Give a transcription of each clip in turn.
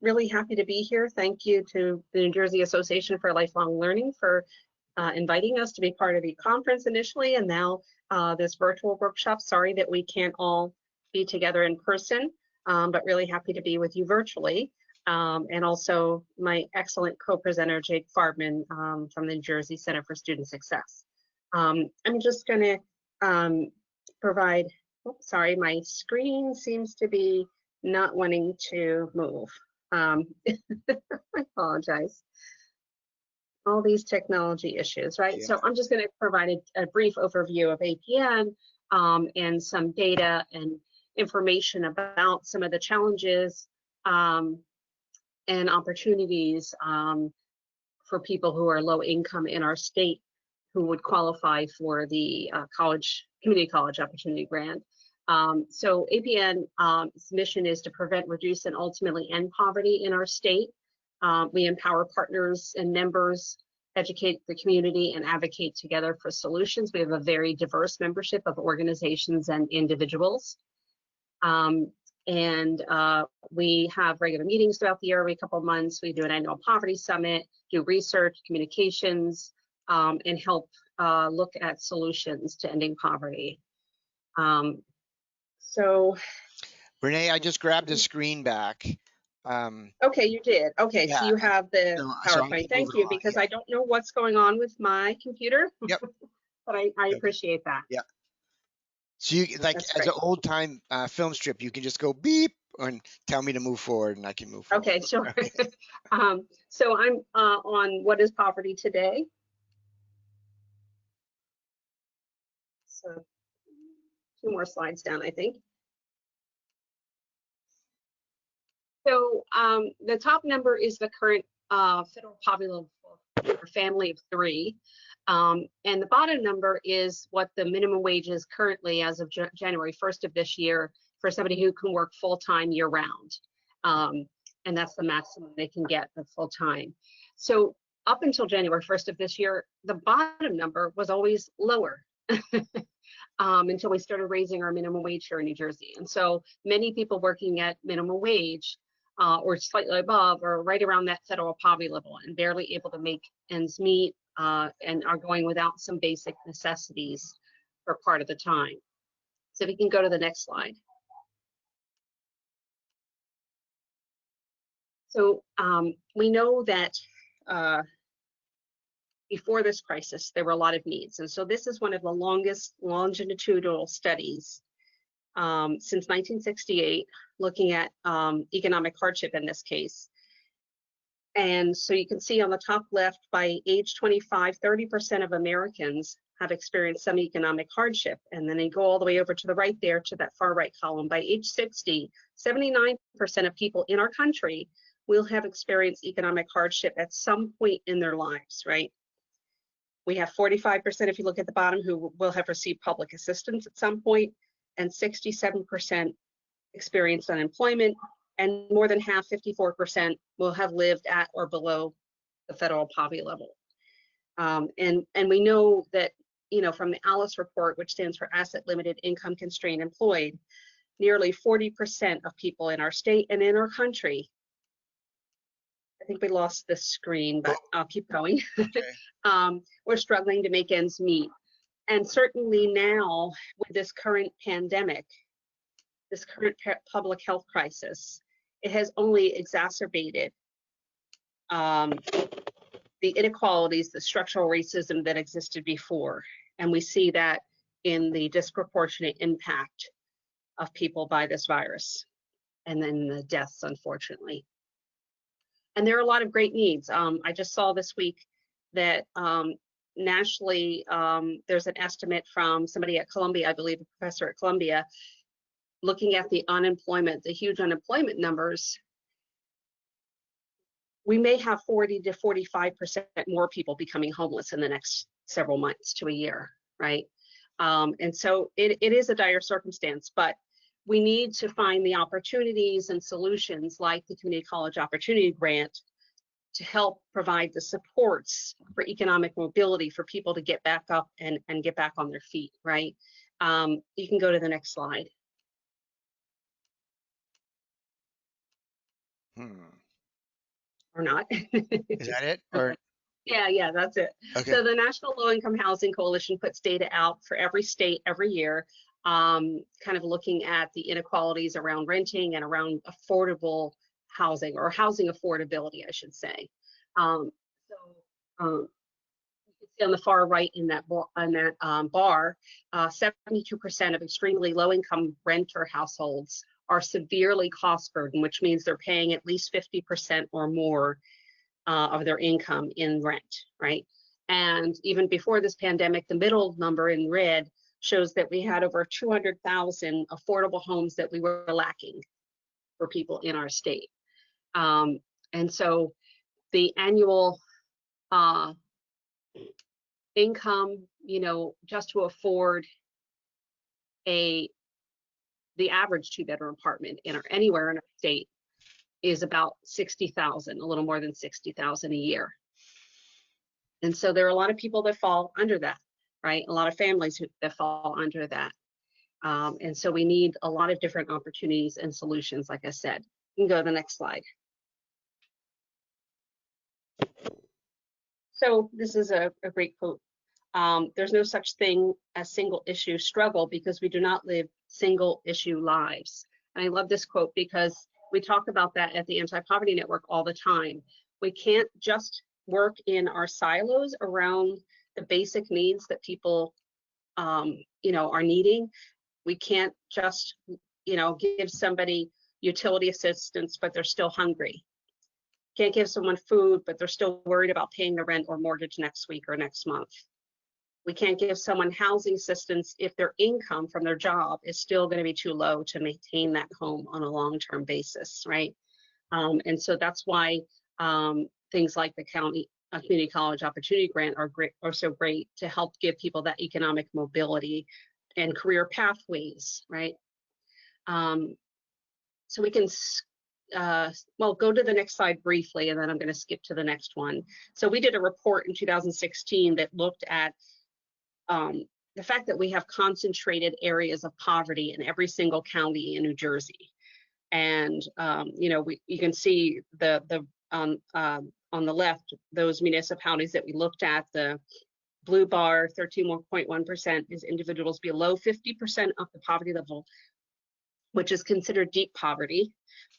really happy to be here. Thank you to the New Jersey Association for Lifelong Learning for inviting us to be part of the conference initially, and now this virtual workshop. Sorry that we can't all be together in person, but really happy to be with you virtually. And also my excellent co-presenter, Jake Farbman, from the New Jersey Center for Student Success. I'm just going to provide, oops, sorry, my screen seems to be not wanting to move. I apologize. All these technology issues, right? Yeah. So I'm just going to provide a brief overview of APN and some data and information about some of the challenges and opportunities for people who are low income in our state who would qualify for the community college opportunity grant. So APN's mission is to prevent, reduce, and ultimately end poverty in our state. We empower partners and members, educate the community, and advocate together for solutions. We have a very diverse membership of organizations and individuals. We have regular meetings throughout the year, every couple of months. We do an annual poverty summit, do research, communications, and help look at solutions to ending poverty. So, Renee, I just grabbed the screen back. Okay, you did. Okay, yeah, so you have the PowerPoint. So thank you, because I don't know what's going on with my computer. Yep. But I appreciate that. Yeah. So you, like, as an old time film strip, you can just go beep and tell me to move forward, and I can move forward. Okay, sure. Okay. So I'm on What is Poverty Today? So 2 more slides down, I think. So the top number is the current federal poverty level for a family of 3. And the bottom number is what the minimum wage is currently as of January 1st of this year for somebody who can work full-time year-round. And that's the maximum they can get of full-time. So up until January 1st of this year, the bottom number was always lower until we started raising our minimum wage here in New Jersey. And so many people working at minimum wage or slightly above or right around that federal poverty level and barely able to make ends meet and are going without some basic necessities for part of the time. So if you can go to the next slide. So we know that before this crisis, there were a lot of needs. And so this is one of the longest longitudinal studies since 1968, looking at economic hardship in this case. And so you can see on the top left, by age 25, 30% of Americans have experienced some economic hardship. And then they go all the way over to the right there to that far right column. By age 60, 79% of people in our country will have experienced economic hardship at some point in their lives, right? We have 45%, if you look at the bottom, who will have received public assistance at some point, and 67% experienced unemployment, and more than half, 54%, will have lived at or below the federal poverty level. And we know that, you know, from the ALICE report, which stands for Asset Limited Income Constrained Employed, nearly 40% of people in our state and in our country, I think we lost the screen, but I'll keep going. Okay. We're struggling to make ends meet. And certainly now, with this current pandemic, this current public health crisis, it has only exacerbated the inequalities, the structural racism that existed before. And we see that in the disproportionate impact of people by this virus, and then the deaths, unfortunately. And there are a lot of great needs. I just saw this week that nationally, there's an estimate from somebody at Columbia, I believe a professor at Columbia, looking at the unemployment, the huge unemployment numbers. We may have 40 to 45% more people becoming homeless in the next several months to a year, right? And so it is a dire circumstance, but we need to find the opportunities and solutions like the Community College Opportunity Grant to help provide the supports for economic mobility for people to get back up and get back on their feet, right? You can go to the next slide. or not. Is that it? Or Yeah, that's it. okay. So the National Low Income Housing Coalition puts data out for every state every year, kind of looking at the inequalities around renting and around affordable housing, or housing affordability, I should say. So you can see on the far right in that bar, 72% of extremely low income renter households are severely cost burdened, which means they're paying at least 50% or more of their income in rent, right? And even before this pandemic, the middle number in red shows that we had over 200,000 affordable homes that we were lacking for people in our state. And so the annual income, just to afford the average 2-bedroom apartment anywhere in our state is about 60,000, a little more than 60,000 a year. And so there are a lot of people that fall under that, right? A lot of families that fall under that. And so we need a lot of different opportunities and solutions, like I said. You can go to the next slide. So this is a great quote. There's no such thing as single issue struggle because we do not live single issue lives. And I love this quote because we talk about that at the Anti-Poverty Network all the time. We can't just work in our silos around the basic needs that people, are needing. We can't just, give somebody utility assistance, but they're still hungry. Can't give someone food, but they're still worried about paying the rent or mortgage next week or next month. We can't give someone housing assistance if their income from their job is still going to be too low to maintain that home on a long-term basis, right? And so that's why things like the county community college opportunity grant are so great to help give people that economic mobility and career pathways, right? So we can go to the next slide briefly, and then I'm going to skip to the next one. So we did a report in 2016 that looked at the fact that we have concentrated areas of poverty in every single county in New Jersey. And you can see on the left, those municipalities that we looked at, the blue bar, 13.1% is individuals below 50% of the poverty level, which is considered deep poverty.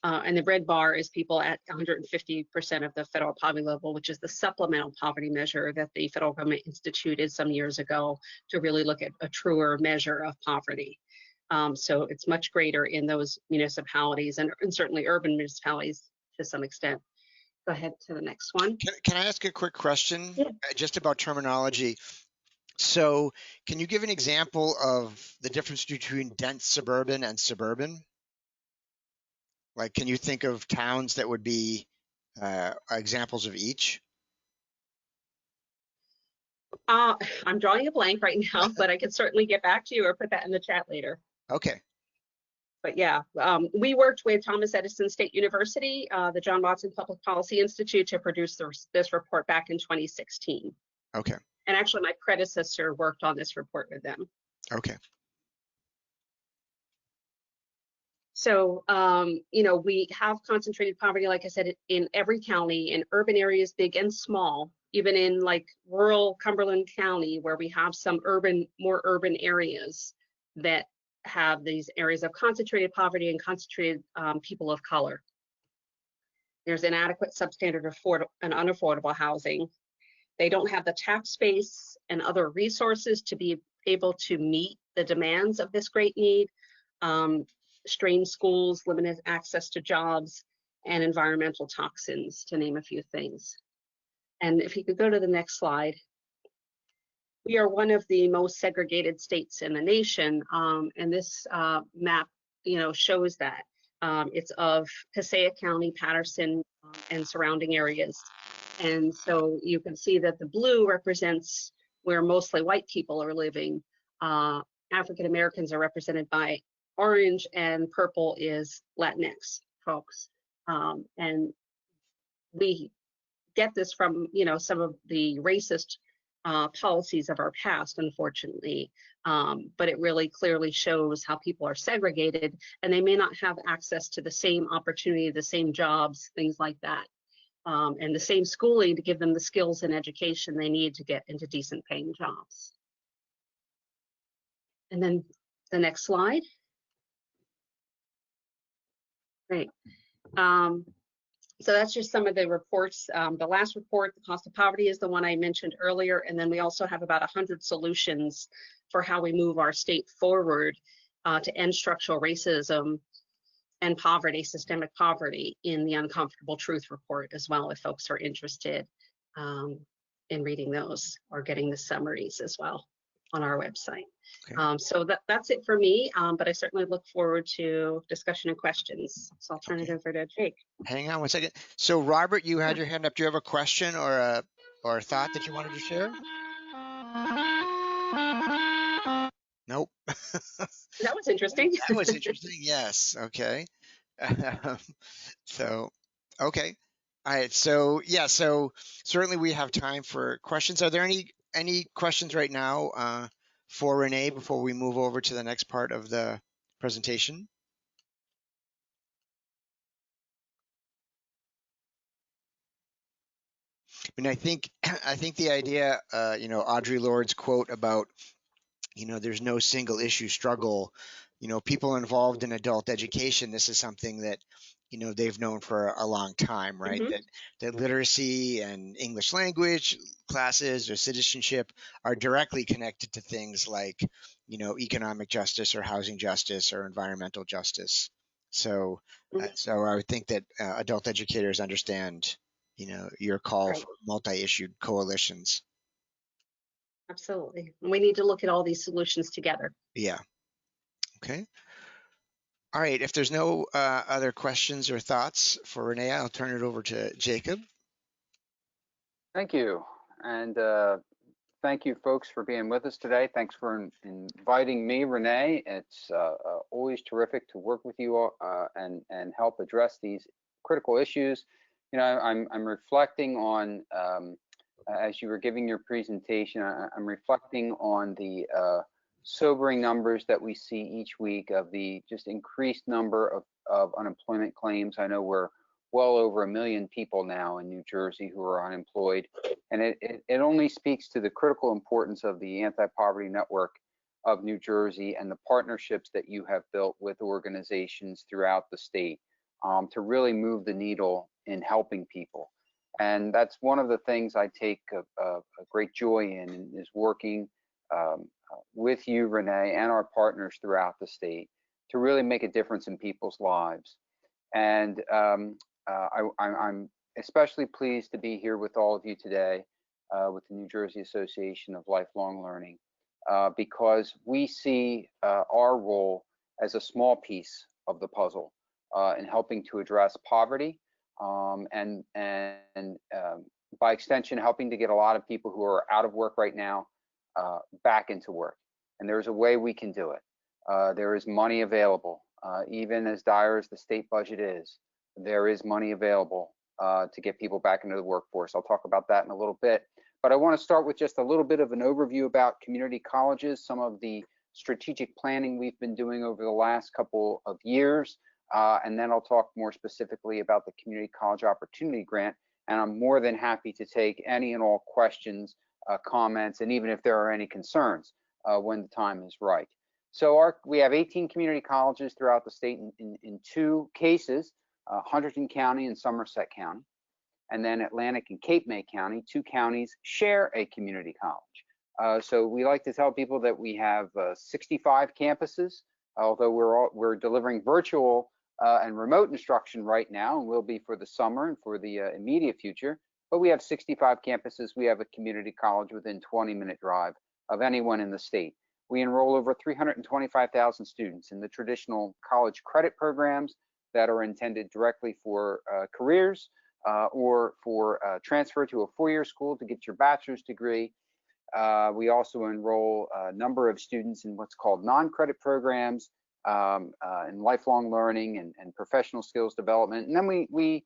And the red bar is people at 150% of the federal poverty level, which is the supplemental poverty measure that the federal government instituted some years ago to really look at a truer measure of poverty. So it's much greater in those municipalities and certainly urban municipalities to some extent. Go ahead to the next one. Can I ask a quick question? Yeah. Just about terminology? So can you give an example of the difference between dense suburban and suburban? Like, can you think of towns that would be examples of each? I'm drawing a blank right now, but I can certainly get back to you or put that in the chat later. Okay. But yeah, we worked with Thomas Edison State University, the John Watson Public Policy Institute, to produce this report back in 2016. Okay. And actually, my predecessor worked on this report with them. Okay. So, we have concentrated poverty, like I said, in every county, in urban areas, big and small, even in like rural Cumberland County, where we have some more urban areas that have these areas of concentrated poverty and concentrated people of color. There's inadequate, substandard, and unaffordable housing. They don't have the tax base and other resources to be able to meet the demands of this great need. Strained schools, limited access to jobs, and environmental toxins, to name a few things. And if you could go to the next slide. We are one of the most segregated states in the nation, and this map, shows that. It's of Passaic County, Patterson, and surrounding areas. And so you can see that the blue represents where mostly white people are living. African Americans are represented by orange, and purple is Latinx folks. And we get this from, some of the racist policies of our past, unfortunately, but it really clearly shows how people are segregated, and they may not have access to the same opportunity, the same jobs, things like that. and the same schooling to give them the skills and education they need to get into decent paying jobs. And then the next slide. Great. So that's just some of the reports. The last report, the cost of poverty, is the one I mentioned earlier. And then we also have about 100 solutions for how we move our state forward to end structural racism and poverty, systemic poverty, in the Uncomfortable Truth report as well, if folks are interested in reading those or getting the summaries as well on our website. Okay. So that's it for me, but I certainly look forward to discussion and questions. So I'll turn it over to Jake. Hang on one second. So Robert, you had your hand up. Do you have a question or a thought that you wanted to share? Nope. That was interesting. That was interesting. Yes. Okay. So, okay. All right. So yeah. So certainly we have time for questions. Are there any questions right now for Renee before we move over to the next part of the presentation? I mean, I think the idea, Audre Lorde's quote about, there's no single issue struggle, people involved in adult education, this is something that, they've known for a long time, right? Mm-hmm. That literacy and English language classes or citizenship are directly connected to things like, economic justice or housing justice or environmental justice. So, so I would think that adult educators understand, your call for multi-issued coalitions. Absolutely. And we need to look at all these solutions together. Yeah. Okay. All right. If there's no other questions or thoughts for Renee, I'll turn it over to Jacob. Thank you. And thank you, folks, for being with us today. Thanks for inviting me, Renee. It's always terrific to work with you all, and help address these critical issues. I'm reflecting on, as you were giving your presentation, I'm reflecting on the sobering numbers that we see each week of the just increased number of unemployment claims. I know we're well over 1 million people now in New Jersey who are unemployed, and it only speaks to the critical importance of the Anti-Poverty Network of New Jersey and the partnerships that you have built with organizations throughout the state to really move the needle in helping people. And that's one of the things I take a great joy in, is working with you, Renee, and our partners throughout the state to really make a difference in people's lives. And I'm especially pleased to be here with all of you today with the New Jersey Association of Lifelong Learning, because we see our role as a small piece of the puzzle in helping to address poverty, and by extension, helping to get a lot of people who are out of work right now back into work. And there's a way we can do it. There is money available, even as dire as the state budget is. There is money available to get people back into the workforce. I'll talk about that in a little bit. But I want to start with just a little bit of an overview about community colleges, some of the strategic planning we've been doing over the last couple of years. And then I'll talk more specifically about the Community College Opportunity Grant. And I'm more than happy to take any and all questions, comments, and even if there are any concerns when the time is right. So we have 18 community colleges throughout the state in 2 cases, Hunterdon County and Somerset County. And then Atlantic and Cape May County, 2 counties, share a community college. So we like to tell people that we have 65 campuses, although we're delivering virtual and remote instruction right now, and will be for the summer and for the immediate future. But we have 65 campuses. We have a community college within 20-minute drive of anyone in the state. We enroll over 325,000 students in the traditional college credit programs that are intended directly for careers or for transfer to a 4-year school to get your bachelor's degree. We also enroll a number of students in what's called non-credit programs, in lifelong learning and professional skills development. And then we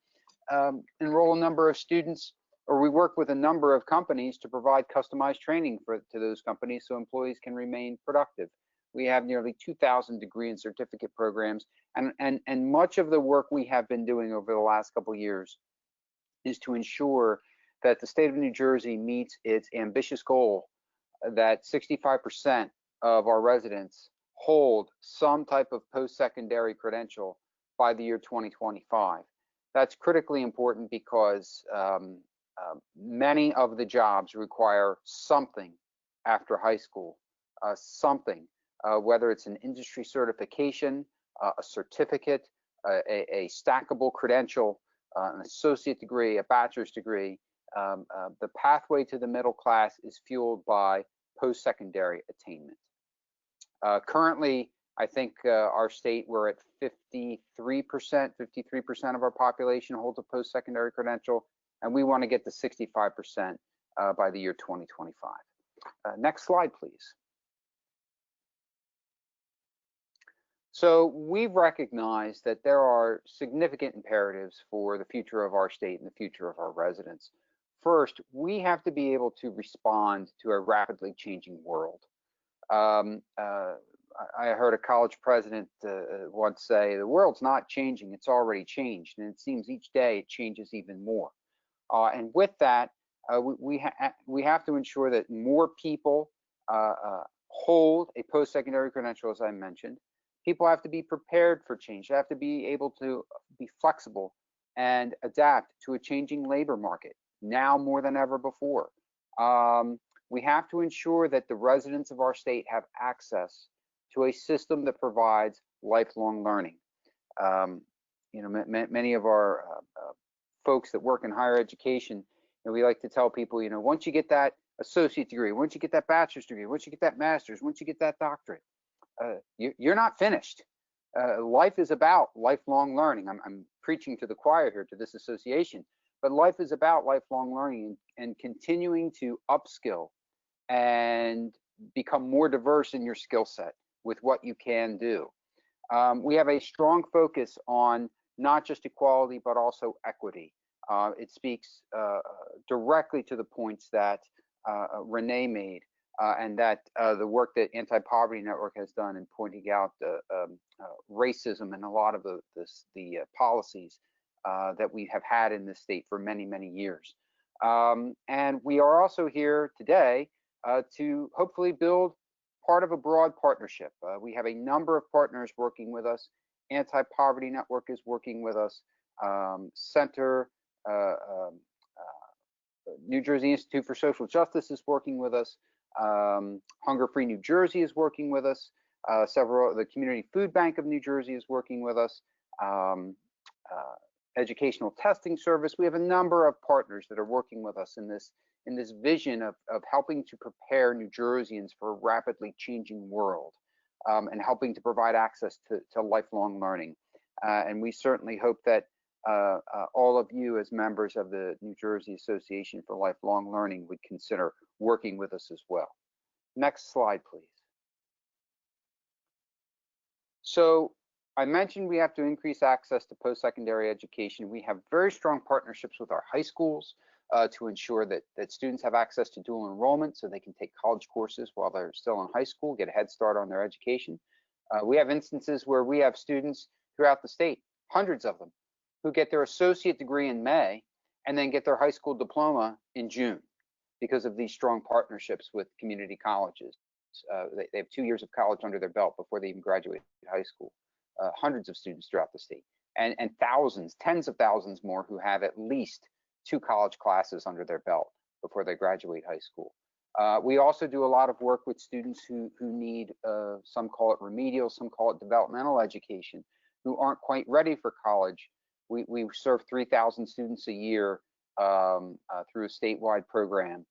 enroll a number of students, or we work with a number of companies to provide customized training to those companies so employees can remain productive. We have nearly 2,000 degree and certificate programs, and much of the work we have been doing over the last couple of years is to ensure that the state of New Jersey meets its ambitious goal that 65% of our residents hold some type of post-secondary credential by the year 2025. That's critically important because many of the jobs require something after high school, whether it's an industry certification, a certificate, a stackable credential, an associate degree, a bachelor's degree. The pathway to the middle class is fueled by post-secondary attainment. Currently, I think our state, we're at 53% of our population holds a post-secondary credential, and we want to get to 65% by the year 2025. Next slide, please. So we've recognized that there are significant imperatives for the future of our state and the future of our residents. First, we have to be able to respond to a rapidly changing world. I heard a college president once say, the world's not changing, it's already changed. And it seems each day it changes even more. And with that, we have to ensure that more people hold a post-secondary credential, as I mentioned. People have to be prepared for change. They have to be able to be flexible and adapt to a changing labor market now more than ever before. We have to ensure that the residents of our state have access to a system that provides lifelong learning. Many of our folks that work in higher education, we like to tell people, once you get that associate degree, once you get that bachelor's degree, once you get that master's, once you get that doctorate, you're not finished. Life is about lifelong learning. I'm preaching to the choir here, to this association, but life is about lifelong learning and continuing to upskill and become more diverse in your skill set with what you can do. We have a strong focus on not just equality, but also equity. It speaks directly to the points that Renee made, and that the work that Anti-Poverty Network has done in pointing out racism and a lot of the policies that we have had in this state for many, many years. And we are also here today to hopefully build part of a broad partnership. We have a number of partners working with us. Anti-Poverty Network is working with us. New Jersey Institute for Social Justice is working with us. Hunger Free New Jersey is working with us. The Community Food Bank of New Jersey is working with us. Educational Testing Service. We have a number of partners that are working with us in this vision of helping to prepare New Jerseyans for a rapidly changing world, and helping to provide access to lifelong learning. And we certainly hope that all of you as members of the New Jersey Association for Lifelong Learning would consider working with us as well. Next slide, please. So I mentioned we have to increase access to post-secondary education. We have very strong partnerships with our high schools to ensure that students have access to dual enrollment so they can take college courses while they're still in high school, get a head start on their education. We have instances where we have students throughout the state, hundreds of them, who get their associate degree in May and then get their high school diploma in June because of these strong partnerships with community colleges. They have 2 years of college under their belt before they even graduate high school. Hundreds of students throughout the state, and thousands, tens of thousands more who have at least 2 college classes under their belt before they graduate high school. We also do a lot of work with students who need, some call it remedial, some call it developmental education, who aren't quite ready for college. We serve 3,000 students a year through a statewide program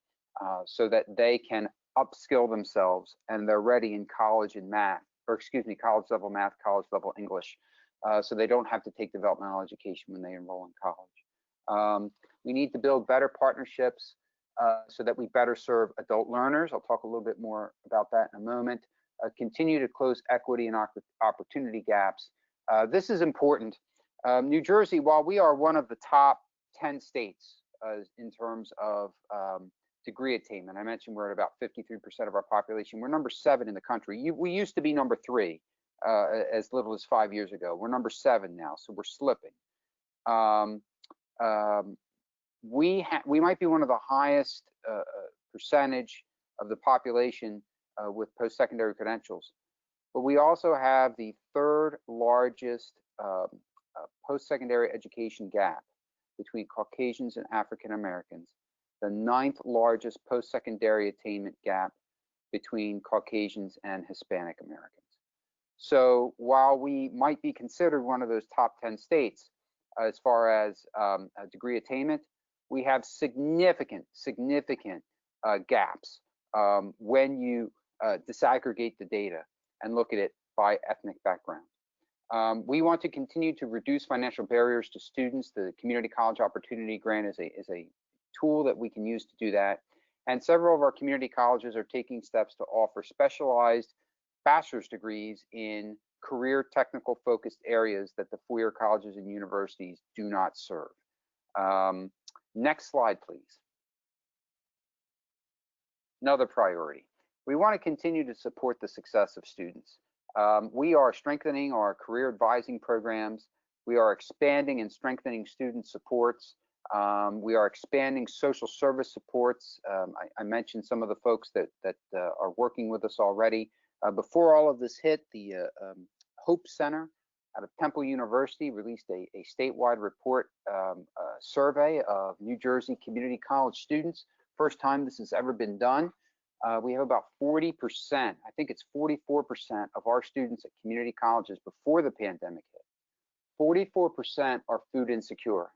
so that they can upskill themselves and they're ready in college in math, or excuse me, college level math, college level English, so they don't have to take developmental education when they enroll in college. We need to build better partnerships so that we better serve adult learners. I'll talk a little bit more about that in a moment. Continue to close equity and opportunity gaps. This is important. New Jersey, while we are one of the top 10 states in terms of degree attainment, I mentioned we're at about 53% of our population. We're number 7 in the country. We used to be number 3 as little as 5 years ago. We're number 7 now, so we're slipping. we might be one of the highest percentage of the population with post-secondary credentials, but we also have the third largest post-secondary education gap between Caucasians and African Americans, the ninth largest post-secondary attainment gap between Caucasians and Hispanic Americans. So while we might be considered one of those top 10 states as far as degree attainment, we have significant gaps when you disaggregate the data and look at it by ethnic background. We want to continue to reduce financial barriers to students. The Community College Opportunity Grant is a tool that we can use to do that. And several of our community colleges are taking steps to offer specialized bachelor's degrees in career technical focused areas that the four-year colleges and universities do not serve. Next slide, please. Another priority. We want to continue to support the success of students. We are strengthening our career advising programs. We are expanding and strengthening student supports. We are expanding social service supports. I mentioned some of the folks that are working with us already. Before all of this hit, the Hope Center out of Temple University released a statewide report survey of New Jersey community college students. First time this has ever been done. We have about 40%, I think it's 44% of our students at community colleges before the pandemic hit. 44% are food insecure,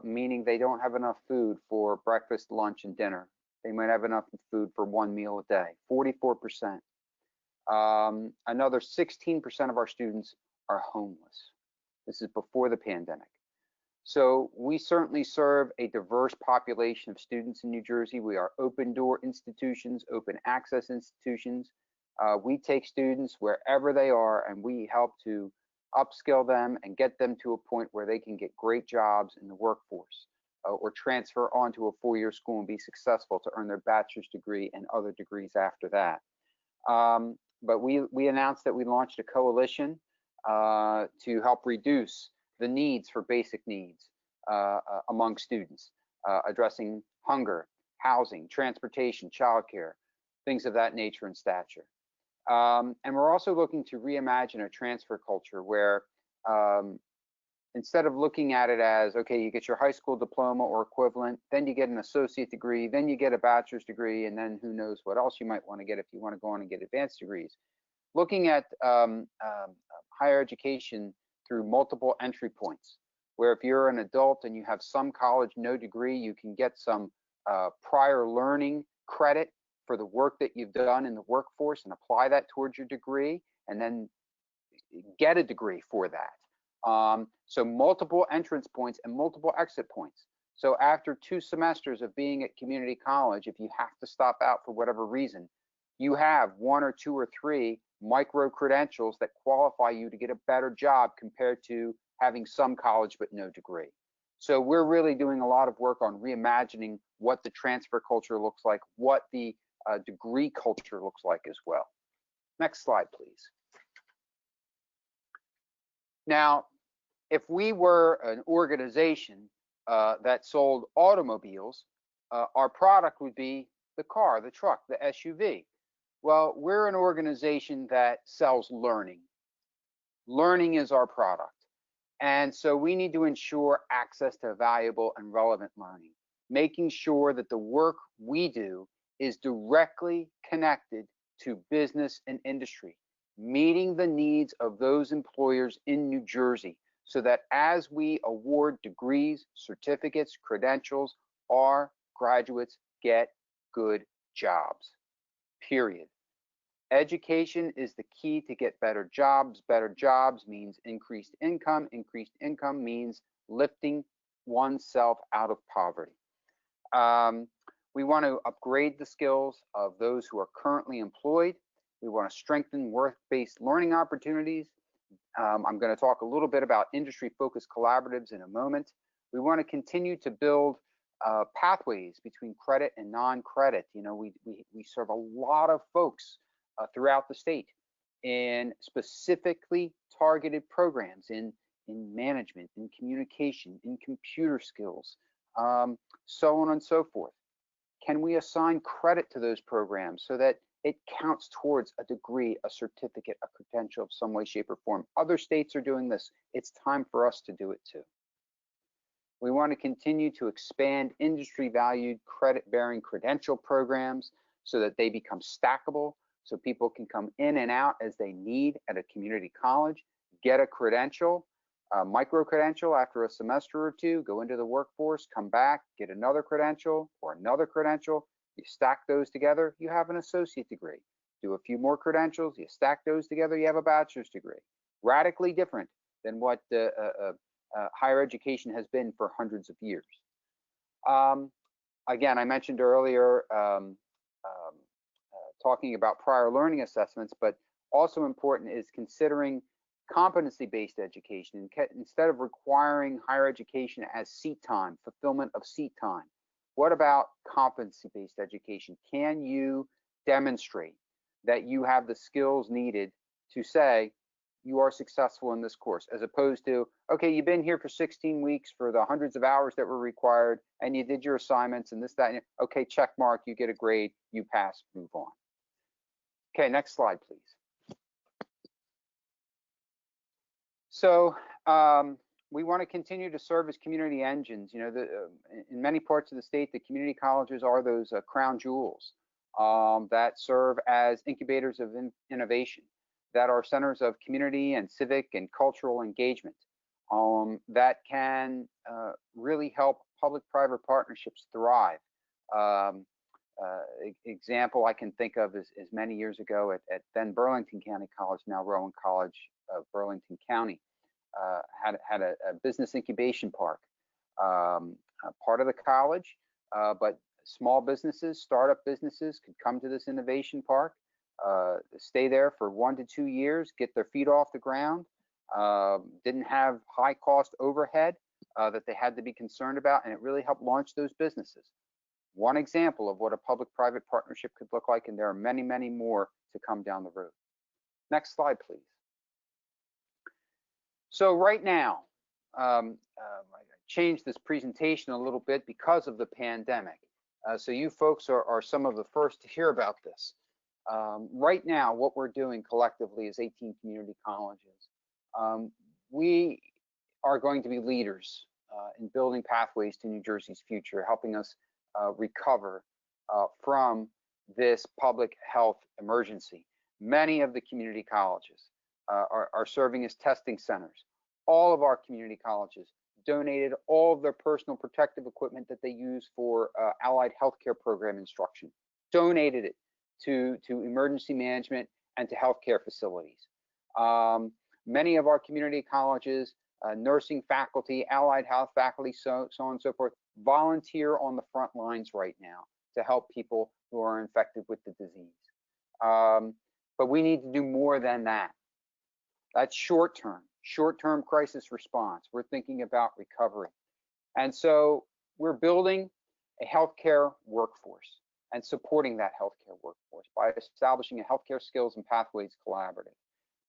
meaning they don't have enough food for breakfast, lunch, and dinner. They might have enough food for one meal a day, 44%. Another 16% of our students are homeless. This is before the pandemic. So we certainly serve a diverse population of students in New Jersey. We are open door institutions, open access institutions. We take students wherever they are and we help to upskill them and get them to a point where they can get great jobs in the workforce or transfer onto a four-year school and be successful to earn their bachelor's degree and other degrees after that. But we announced that we launched a coalition to help reduce the needs for basic needs among students, addressing hunger, housing, transportation, childcare, things of that nature and stature. And we're also looking to reimagine a transfer culture where instead of looking at it as, okay, you get your high school diploma or equivalent, then you get an associate degree, then you get a bachelor's degree, and then who knows what else you might want to get if you want to go on and get advanced degrees. Looking at higher education through multiple entry points, where if you're an adult and you have some college, no degree, you can get some prior learning credit for the work that you've done in the workforce and apply that towards your degree and then get a degree for that. So multiple entrance points and multiple exit points. So after 2 semesters of being at community college, if you have to stop out for whatever reason, you have 1 or 2 or 3 micro credentials that qualify you to get a better job compared to having some college but no degree. So we're really doing a lot of work on reimagining what the transfer culture looks like, what the degree culture looks like as well. Next slide, please. Now, if we were an organization that sold automobiles, our product would be the car, the truck, the SUV. Well, we're an organization that sells learning. Learning is our product. And so we need to ensure access to valuable and relevant learning, making sure that the work we do is directly connected to business and industry, meeting the needs of those employers in New Jersey so that as we award degrees, certificates, credentials, our graduates get good jobs, period. Education is the key to get better jobs. Better jobs means increased income. Increased income means lifting oneself out of poverty. We want to upgrade the skills of those who are currently employed. We want to strengthen work-based learning opportunities. I'm going to talk a little bit about industry-focused collaboratives in a moment. We want to continue to build pathways between credit and non-credit. You know, we serve a lot of folks throughout the state in specifically targeted programs in management, in communication, in computer skills, so on and so forth. Can we assign credit to those programs so that it counts towards a degree, a certificate, a credential of some way, shape, or form? Other states are doing this. It's time for us to do it too. We want to continue to expand industry-valued credit-bearing credential programs so that they become stackable, so people can come in and out as they need at a community college, get a credential, a micro-credential after a semester or two, go into the workforce, come back, get another credential or another credential. You stack those together, you have an associate degree. Do a few more credentials, you stack those together, you have a bachelor's degree. Radically different than what higher education has been for hundreds of years. Again, I mentioned earlier talking about prior learning assessments, but also important is considering competency-based education. Instead of requiring higher education as seat time, fulfillment of seat time, what about competency-based education? Can you demonstrate that you have the skills needed to say you are successful in this course, as opposed to, okay, you've been here for 16 weeks for the hundreds of hours that were required, and you did your assignments and this, that, and okay, check mark, you get a grade, you pass, move on. Okay, next slide, please. So we want to continue to serve as community engines. You know, in many parts of the state, the community colleges are those crown jewels that serve as incubators of innovation, that are centers of community and civic and cultural engagement, that can really help public-private partnerships thrive. Example I can think of is many years ago at then Burlington County College, now Rowan College of Burlington County, had a business incubation park, part of the college, but small businesses, startup businesses could come to this innovation park, stay there for 1 to 2 years, get their feet off the ground, didn't have high cost overhead that they had to be concerned about, and it really helped launch those businesses. One example of what a public-private partnership could look like, and there are many, many more to come down the road. Next slide, please. So right now, I changed this presentation a little bit because of the pandemic. So you folks are some of the first to hear about this. Right now, what we're doing collectively as 18 community colleges, we are going to be leaders in building pathways to New Jersey's future, helping us recover from this public health emergency. Many of the community colleges are serving as testing centers. All of our community colleges donated all of their personal protective equipment that they use for allied healthcare program instruction, donated it to emergency management and to healthcare facilities. Many of our community colleges, nursing faculty, allied health faculty, so on and so forth, volunteer on the front lines right now to help people who are infected with the disease. But we need to do more than that. That's short-term crisis response. We're thinking about recovery. And so we're building a healthcare workforce and supporting that healthcare workforce by establishing a healthcare skills and pathways collaborative,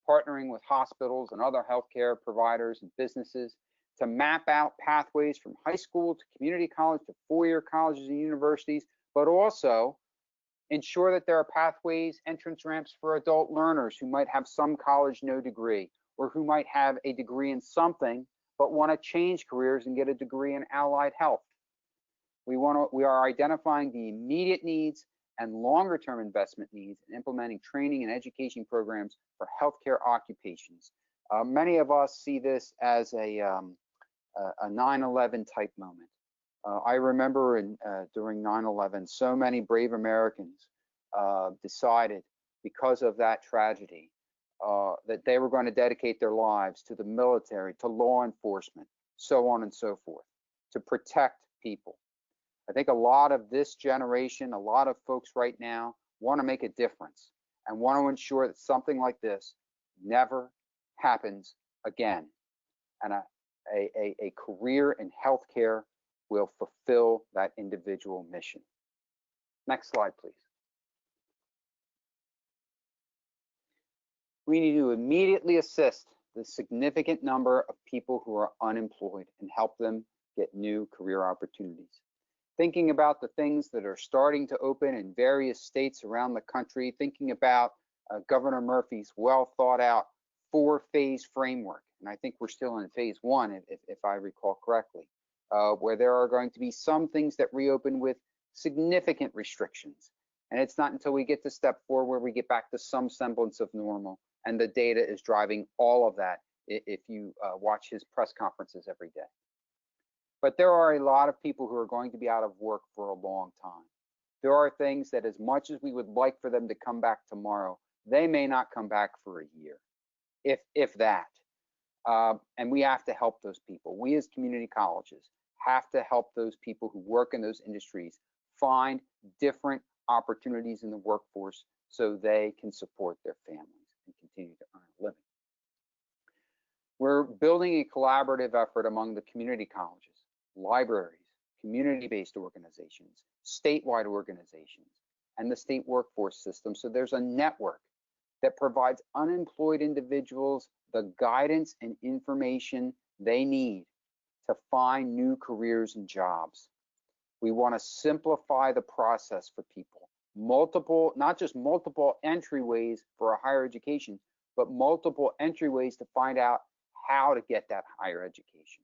partnering with hospitals and other healthcare providers and businesses to map out pathways from high school to community college to four-year colleges and universities, but also ensure that there are pathways, entrance ramps for adult learners who might have some college, no degree, or who might have a degree in something but want to change careers and get a degree in allied health. We are identifying the immediate needs and longer-term investment needs and implementing training and education programs for healthcare occupations. Many of us see this as a 9/11 type moment. I remember during 9/11, so many brave Americans decided, because of that tragedy, that they were going to dedicate their lives to the military, to law enforcement, so on and so forth, to protect people. I think a lot of this generation, a lot of folks right now want to make a difference and want to ensure that something like this never happens again. And a career in healthcare will fulfill that individual mission. Next slide, please. We need to immediately assist the significant number of people who are unemployed and help them get new career opportunities. Thinking about the things that are starting to open in various states around the country, thinking about Governor Murphy's well thought out 4-phase framework. And I think we're still in phase 1, if I recall correctly, where there are going to be some things that reopen with significant restrictions. And it's not until we get to step 4 where we get back to some semblance of normal. And the data is driving all of that if you watch his press conferences every day. But there are a lot of people who are going to be out of work for a long time. There are things that, as much as we would like for them to come back tomorrow, they may not come back for a year, if that. And we have to help those people. We as community colleges have to help those people who work in those industries find different opportunities in the workforce so they can support their families and continue to earn a living. We're building a collaborative effort among the community colleges, libraries, community-based organizations, statewide organizations, and the state workforce system. So there's a network that provides unemployed individuals the guidance and information they need to find new careers and jobs. We want to simplify the process for people. Not just multiple entryways for a higher education, but multiple entryways to find out how to get that higher education.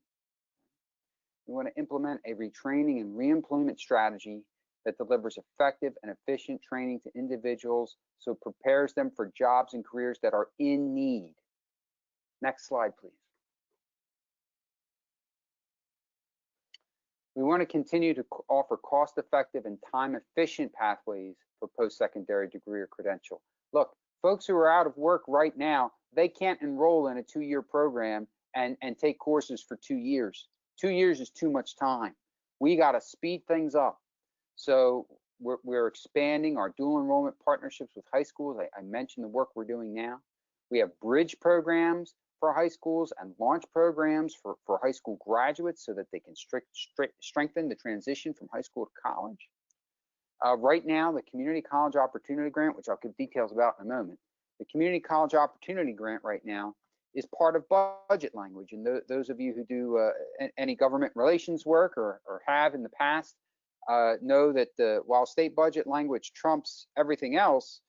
We want to implement a retraining and reemployment strategy that delivers effective and efficient training to individuals so it prepares them for jobs and careers that are in need. Next slide, please. We want to continue to offer cost-effective and time-efficient pathways for post-secondary degree or credential. Look, folks who are out of work right now, they can't enroll in a 2-year program and take courses for 2 years. 2 years is too much time. We got to speed things up. So we're expanding our dual enrollment partnerships with high schools. I mentioned the work we're doing now. We have bridge programs for high schools and launch programs for high school graduates so that they can strengthen the transition from high school to college. Right now, the Community College Opportunity Grant, which I'll give details about in a moment, the Community College Opportunity Grant right now is part of budget language. And those of you who do any government relations work or have in the past know that while state budget language trumps everything else,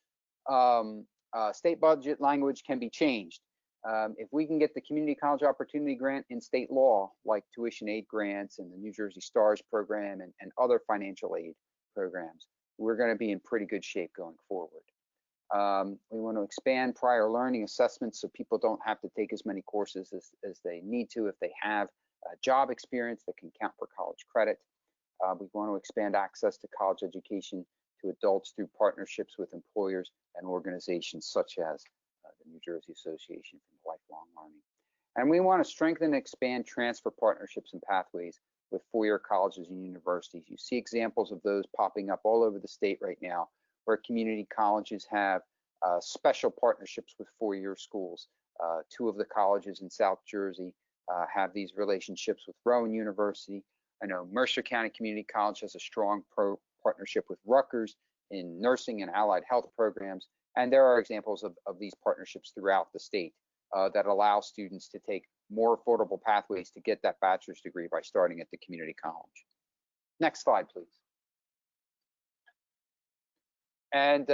state budget language can be changed. If we can get the Community College Opportunity Grant in state law, like tuition aid grants and the New Jersey STARS program and other financial aid programs, we're going to be in pretty good shape going forward. We want to expand prior learning assessments so people don't have to take as many courses as they need to if they have job experience that can count for college credit. We want to expand access to college education to adults through partnerships with employers and organizations such as the New Jersey Association for Lifelong Learning. And we want to strengthen and expand transfer partnerships and pathways with four-year colleges and universities. You see examples of those popping up all over the state right now, where community colleges have special partnerships with four-year schools. 2 of the colleges in South Jersey have these relationships with Rowan University. I know Mercer County Community College has a strong partnership with Rutgers in nursing and allied health programs. And there are examples of these partnerships throughout the state that allow students to take more affordable pathways to get that bachelor's degree by starting at the community college. Next slide, please. And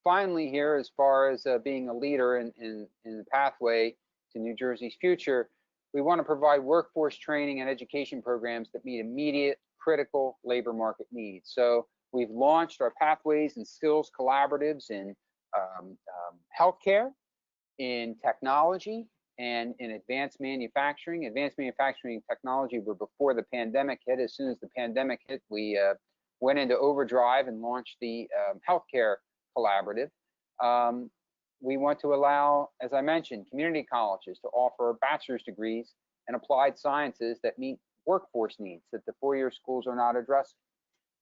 finally here, as far as being a leader in the pathway to New Jersey's future, we want to provide workforce training and education programs that meet immediate critical labor market needs. So we've launched our pathways and skills collaboratives in healthcare, in technology, and in advanced manufacturing. Advanced manufacturing and technology were before the pandemic hit. As soon as the pandemic hit, we went into overdrive and launched the healthcare collaborative. We want to allow, as I mentioned, community colleges to offer bachelor's degrees in applied sciences that meet workforce needs that the four-year schools are not addressing.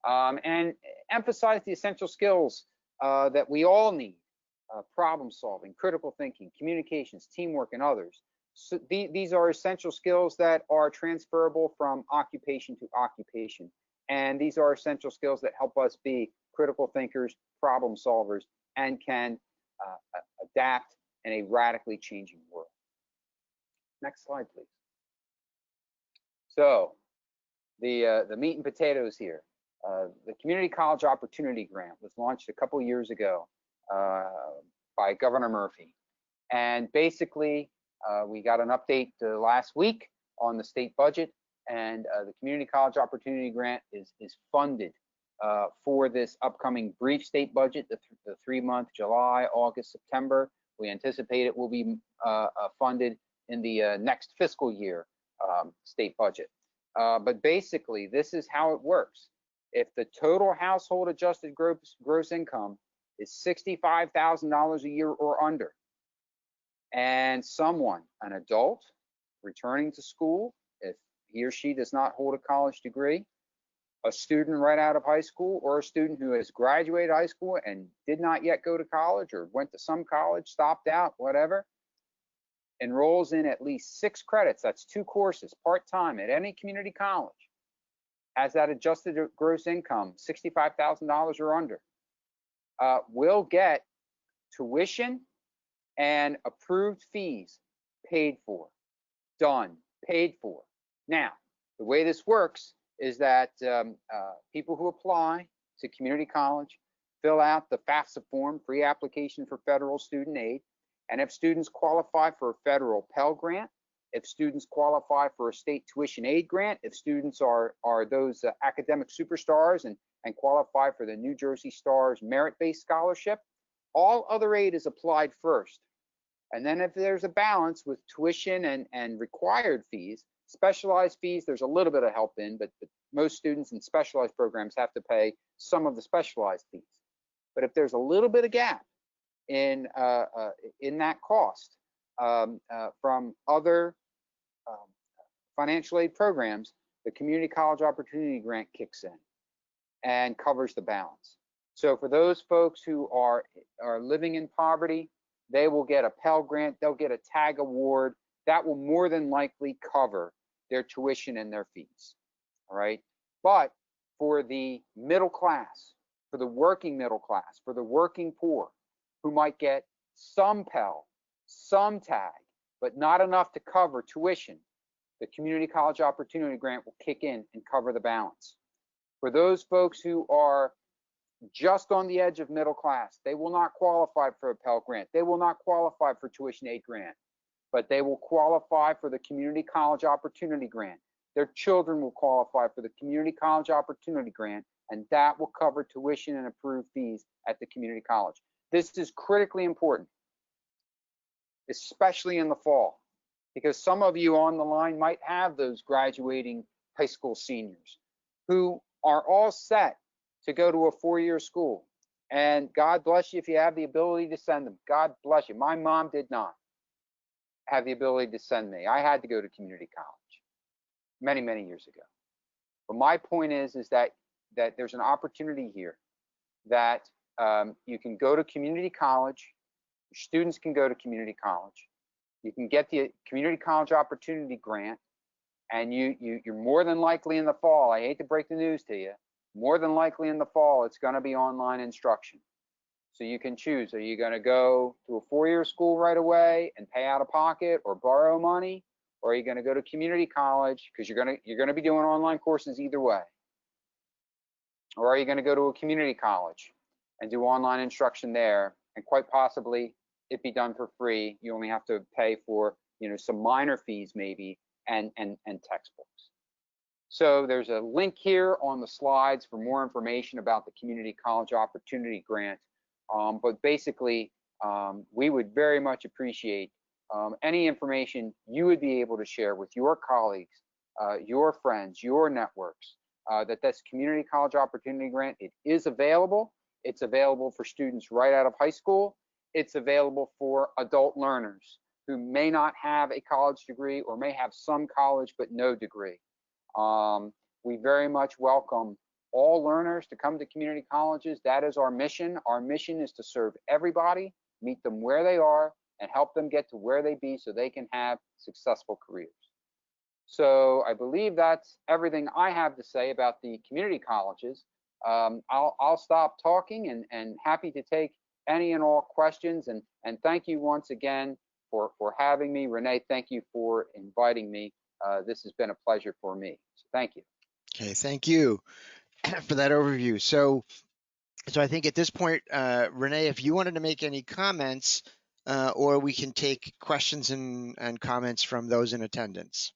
And emphasize the essential skills that we all need: problem solving, critical thinking, communications, teamwork, and others. So these are essential skills that are transferable from occupation to occupation. And these are essential skills that help us be critical thinkers, problem solvers, and can adapt in a radically changing world. Next slide, please. So the meat and potatoes here. The Community College Opportunity Grant was launched a couple years ago by Governor Murphy. And basically, we got an update last week on the state budget, and the Community College Opportunity Grant is funded for this upcoming brief state budget, the 3-month, July, August, September. We anticipate it will be funded in the next fiscal year state budget. But basically, this is how it works. If the total household adjusted gross income is $65,000 a year or under, and someone, an adult, returning to school, if he or she does not hold a college degree, a student right out of high school, or a student who has graduated high school and did not yet go to college, or went to some college, stopped out, whatever, enrolls in at least 6 credits, that's 2 courses, part-time at any community college, has that adjusted gross income, $65,000 or under, will get tuition and approved fees paid for, done, paid for. Now, the way this works is that people who apply to community college fill out the FAFSA form, free application for federal student aid, and if students qualify for a federal Pell Grant, if students qualify for a state tuition aid grant, if students are those academic superstars and qualify for the New Jersey Stars merit-based scholarship, all other aid is applied first. And then if there's a balance with tuition and required fees, specialized fees, there's a little bit of help in, but most students in specialized programs have to pay some of the specialized fees. But if there's a little bit of gap in that cost from other financial aid programs, the Community College Opportunity Grant kicks in and covers the balance. So for those folks who are living in poverty, they will get a Pell Grant, they'll get a TAG award that will more than likely cover their tuition and their fees, all right? But for the middle class, for the working middle class, for the working poor, who might get some Pell, some TAG, but not enough to cover tuition, the Community College Opportunity Grant will kick in and cover the balance. For those folks who are just on the edge of middle class, they will not qualify for a Pell Grant. They will not qualify for tuition aid grant, but they will qualify for the Community College Opportunity Grant. Their children will qualify for the Community College Opportunity Grant, and that will cover tuition and approved fees at the community college. This is critically important, especially in the fall, because some of you on the line might have those graduating high school seniors who are all set to go to a 4-year school. And God bless you if you have the ability to send them. God bless you. My mom did not have the ability to send me. I had to go to community college many, many years ago. But my point is that there's an opportunity here that you can go to community college. Your students can go to community college. You can get the Community College Opportunity Grant, and you're more than likely in the fall, I hate to break the news to you, more than likely in the fall, it's going to be online instruction. So you can choose, are you going to go to a 4-year school right away and pay out of pocket or borrow money, or are you going to go to community college because you're going to be doing online courses either way? Or are you going to go to a community college and do online instruction there, and quite possibly it be done for free? You only have to pay for, some minor fees maybe and textbooks. So there's a link here on the slides for more information about the Community College Opportunity Grant. But basically, we would very much appreciate any information you would be able to share with your colleagues, your friends, your networks, that this Community College Opportunity Grant, it is available. It's available for students right out of high school. It's available for adult learners who may not have a college degree or may have some college but no degree. We very much welcome all learners to come to community colleges. That is our mission. Our mission is to serve everybody, meet them where they are, and help them get to where they be so they can have successful careers. So I believe that's everything I have to say about the community colleges. I'll stop talking and happy to take any and all questions. And thank you once again for having me. Renee, thank you for inviting me. This has been a pleasure for me. So thank you. Okay, thank you for that overview. So I think at this point, Renee, if you wanted to make any comments, or we can take questions and comments from those in attendance.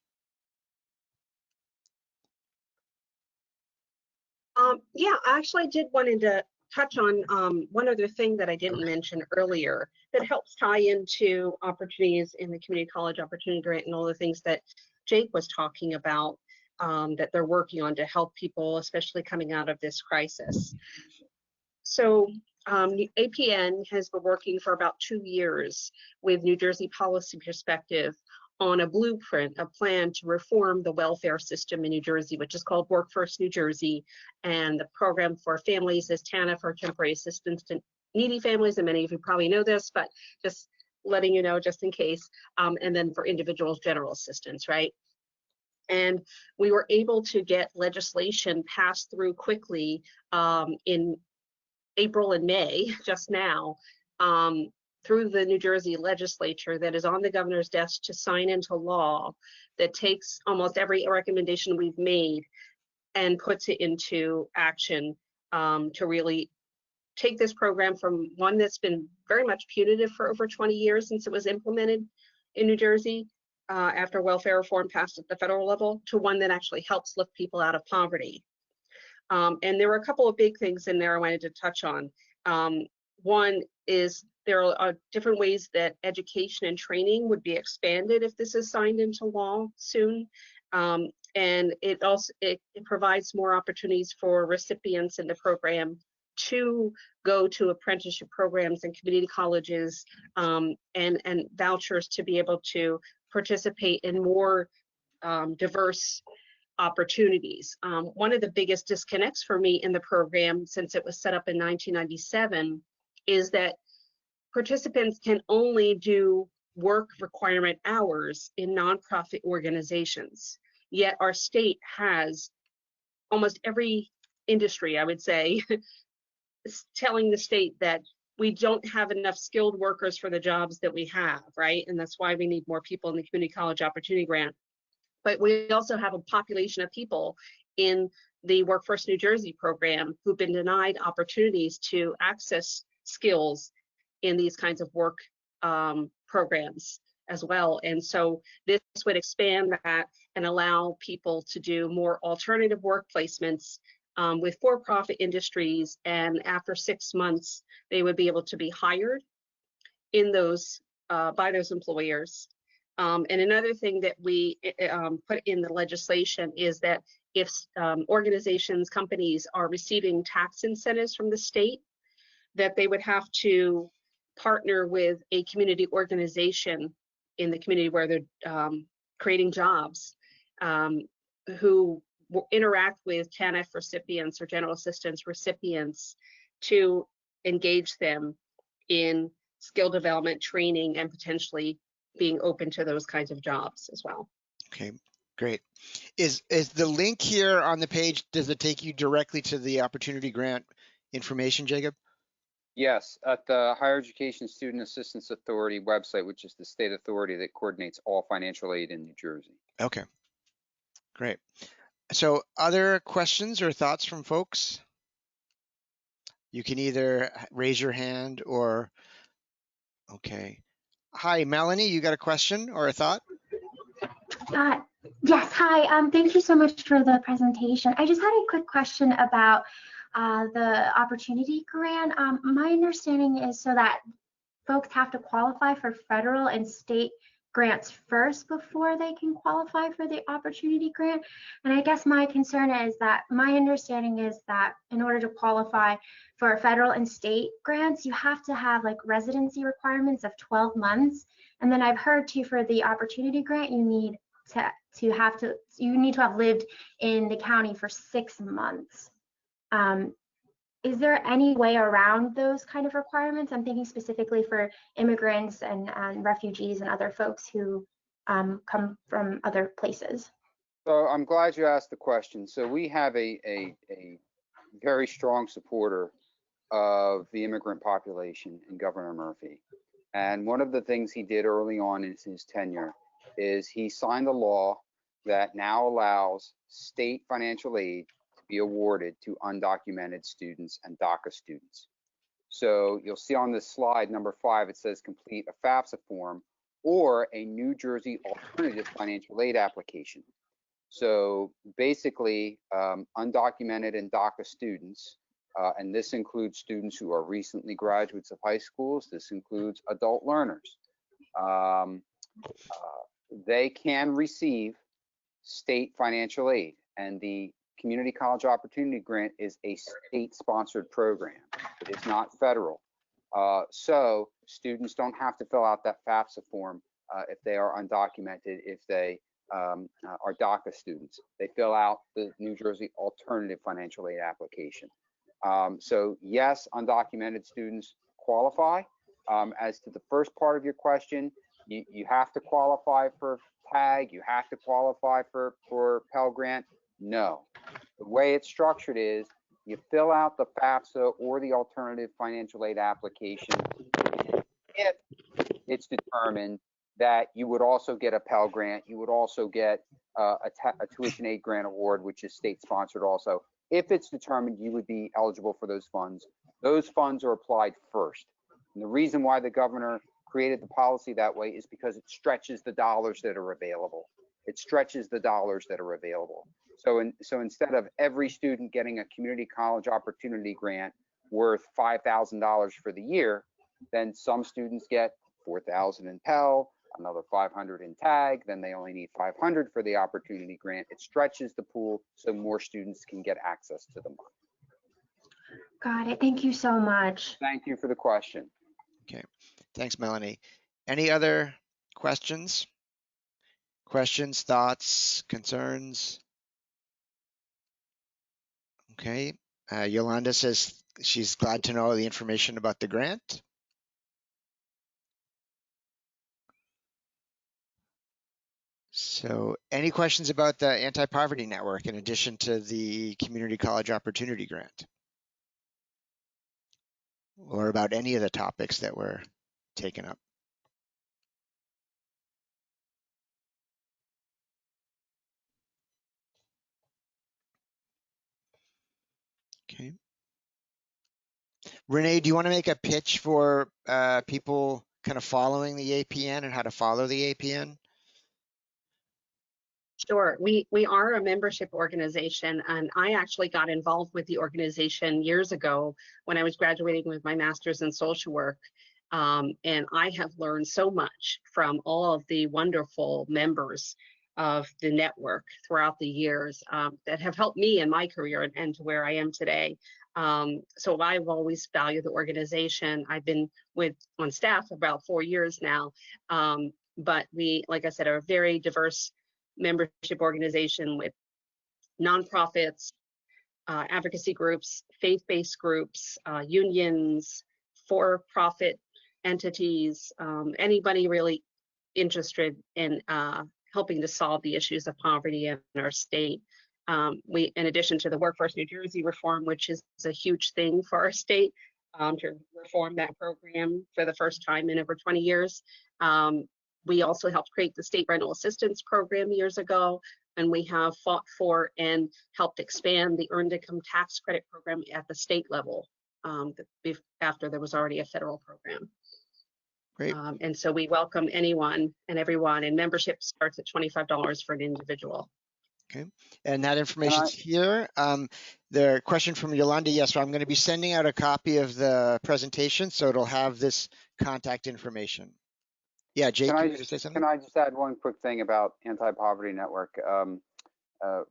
Yeah, I actually did wanted to touch on one other thing that I didn't mention earlier that helps tie into opportunities in the community college opportunity grant and all the things that Jake was talking about that they're working on to help people, especially coming out of this crisis. So APN has been working for about 2 years with New Jersey Policy Perspective on a blueprint, a plan to reform the welfare system in New Jersey, which is called Work First New Jersey. And the program for families is TANF, for temporary assistance to needy families. And many of you probably know this, but just letting you know, just in case. And then for individuals, general assistance, right? And we were able to get legislation passed through quickly in April and May, just now, through the New Jersey legislature that is on the governor's desk to sign into law that takes almost every recommendation we've made and puts it into action to really take this program from one that's been very much punitive for over 20 years since it was implemented in New Jersey after welfare reform passed at the federal level to one that actually helps lift people out of poverty. And there were a couple of big things in there I wanted to touch on. One is there are different ways that education and training would be expanded if this is signed into law soon. And it also it provides more opportunities for recipients in the program to go to apprenticeship programs and community colleges and vouchers to be able to participate in more diverse opportunities. One of the biggest disconnects for me in the program since it was set up in 1997 is that participants can only do work requirement hours in nonprofit organizations. Yet our state has almost every industry, I would say, telling the state that we don't have enough skilled workers for the jobs that we have, right? And that's why we need more people in the community college opportunity grant. But we also have a population of people in the Work First New Jersey program who've been denied opportunities to access skills in these kinds of work programs as well. And so this would expand that and allow people to do more alternative work placements with for-profit industries. And after 6 months, they would be able to be hired in those by those employers. And another thing that we put in the legislation is that if organizations, companies are receiving tax incentives from the state, that they would have to partner with a community organization in the community where they're creating jobs who will interact with TANF recipients or general assistance recipients to engage them in skill development, training, and potentially being open to those kinds of jobs as well. Okay, great. Is the link here on the page, does it take you directly to the opportunity grant information, Jacob? Yes, at the Higher Education Student Assistance Authority website, which is the state authority that coordinates all financial aid in New Jersey. Okay, great. So other questions or thoughts from folks? You can either raise your hand or, okay. Hi, Melanie, you got a question or a thought? Yes, hi. Thank you so much for the presentation. I just had a quick question about the opportunity grant. My understanding is so that folks have to qualify for federal and state grants first before they can qualify for the opportunity grant. And I guess my concern is that my understanding is that in order to qualify for federal and state grants, you have to have like residency requirements of 12 months. And then I've heard too for the opportunity grant, you need to have lived in the county for 6 months. Is there any way around those kind of requirements? I'm thinking specifically for immigrants and refugees and other folks who come from other places. So I'm glad you asked the question. So we have a very strong supporter of the immigrant population in Governor Murphy. And one of the things he did early on in his tenure is he signed a law that now allows state financial aid to be awarded to undocumented students and DACA students. So you'll see on this slide, number 5, it says complete a FAFSA form or a New Jersey alternative financial aid application. So basically, undocumented and DACA students, and this includes students who are recently graduates of high schools, this includes adult learners, they can receive state financial aid, and the Community College Opportunity Grant is a state-sponsored program. It is not federal. So students don't have to fill out that FAFSA form if they are undocumented, if they are DACA students. They fill out the New Jersey Alternative Financial Aid application. So yes, undocumented students qualify. As to the first part of your question, you have to qualify for TAG, you have to qualify for Pell Grant. No, the way it's structured is you fill out the FAFSA or the alternative financial aid application. If it's determined that you would also get a Pell Grant, you would also get a tuition aid grant award, which is state sponsored also. If it's determined you would be eligible for those funds are applied first. And the reason why the governor created the policy that way is because it stretches the dollars that are available. It stretches the dollars that are available. So instead of every student getting a community college opportunity grant worth $5,000 for the year, then some students get $4,000 in Pell, another $500 in TAG, then they only need $500 for the opportunity grant. It stretches the pool so more students can get access to the money. Got it. Thank you so much. Thank you for the question. Okay, thanks, Melanie. Any other questions? Questions, thoughts, concerns? Okay, Yolanda says she's glad to know the information about the grant. So any questions about the Anti-Poverty Network in addition to the Community College Opportunity Grant? Or about any of the topics that were taken up? Okay. Renee, do you want to make a pitch for people kind of following the APN and how to follow the APN? Sure. We are a membership organization, and I actually got involved with the organization years ago when I was graduating with my master's in social work. And I have learned so much from all of the wonderful members of the network throughout the years that have helped me in my career and to where I am today. So I've always valued the organization. I've been on staff about 4 years now, but we, like I said, are a very diverse membership organization with nonprofits, advocacy groups, faith-based groups, unions, for-profit entities, anybody really interested in helping to solve the issues of poverty in our state. We, in addition to the Workforce New Jersey reform, which is a huge thing for our state, to reform that program for the first time in over 20 years. We also helped create the state rental assistance program years ago, and we have fought for and helped expand the earned income tax credit program at the state level after there was already a federal program. Great. And so we welcome anyone and everyone, and membership starts at $25 for an individual. Okay, and that information's here. The question from Yolanda, yes, so I'm going to be sending out a copy of the presentation, so it'll have this contact information. Yeah, Jake, you were going to say something? Can I just add one quick thing about Anti-Poverty Network?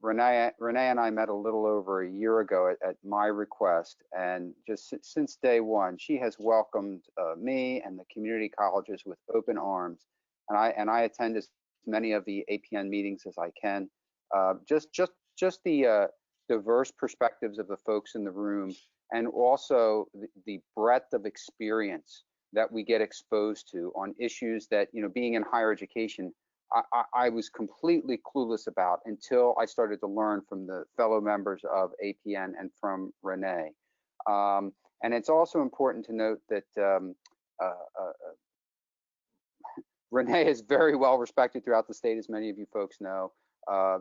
Renee and I met a little over a year ago at my request, and just since day one, she has welcomed me and the community colleges with open arms, and I attend as many of the APN meetings as I can. Just the diverse perspectives of the folks in the room, and also the breadth of experience that we get exposed to on issues that, you know, being in higher education, I was completely clueless about until I started to learn from the fellow members of APN and from Renee. And it's also important to note that Renee is very well respected throughout the state, as many of you folks know.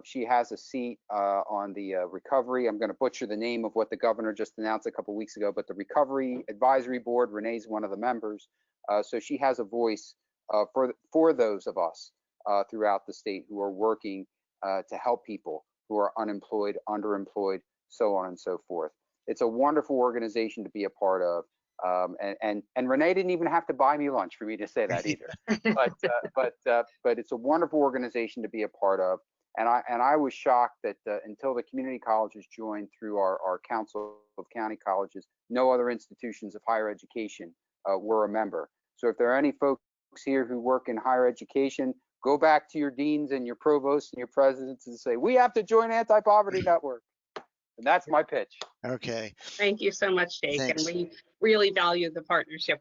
She has a seat on the recovery. I'm going to butcher the name of what the governor just announced a couple weeks ago, but the Recovery Advisory Board. Renee's one of the members, so she has a voice for those of us throughout the state who are working to help people who are unemployed, underemployed, so on and so forth. It's a wonderful organization to be a part of. And Renee didn't even have to buy me lunch for me to say that either. But it's a wonderful organization to be a part of. And I was shocked that until the community colleges joined through our Council of County Colleges, no other institutions of higher education were a member. So if there are any folks here who work in higher education, go back to your deans and your provosts and your presidents and say, we have to join Anti-Poverty Network. And that's my pitch. Okay. Thank you so much, Jake. Thanks. And we really value the partnership